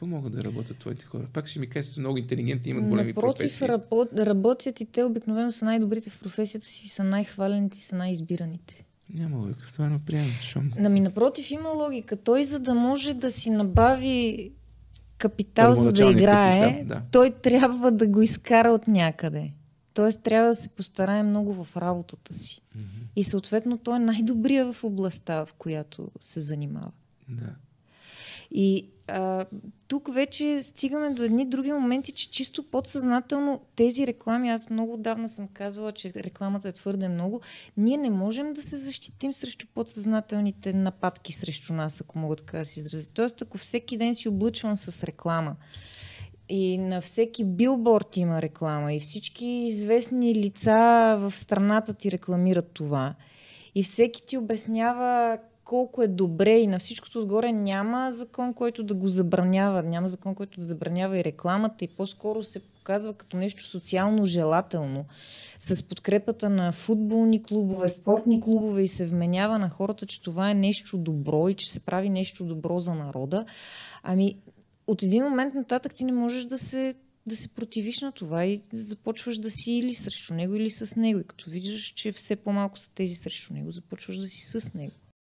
какво могат да работят твоите хора? Пак ще ми кажете, много интелигентни, имат големи професии. Работят и те обикновено са най-добрите в професията си, са най-хвалените и са най-избираните. Няма логика, в това не приемам. Напротив, има логика. Той, за да може да си набави капитал, за да играе, той трябва да го изкара от някъде. Тоест трябва да се постарае много в работата си. И съответно той е най-добрия в областта, в която се занимава. Да. И тук вече стигаме до едни други моменти, че чисто подсъзнателно тези реклами, аз много отдавна съм казвала, че рекламата е твърде много, ние не можем да се защитим срещу подсъзнателните нападки срещу нас, ако мога така да се изразя. Тоест, ако всеки ден си облъчвам с реклама и на всеки билборд има реклама и всички известни лица в страната ти рекламират това и всеки ти обяснява колко е добре и на всичкото отгоре няма закон, който да го забранява. Няма закон, който да забранява и рекламата и по-скоро се показва като нещо социално желателно. С подкрепата на футболни клубове, спортни клубове и се вменява на хората, че това е нещо добро и че се прави нещо добро за народа. Ами от един момент нататък ти не можеш да се противиш на това и започваш да си или срещу него, или с него. И като виждаш, че все по-малко са тези срещу него, започваш да си с него.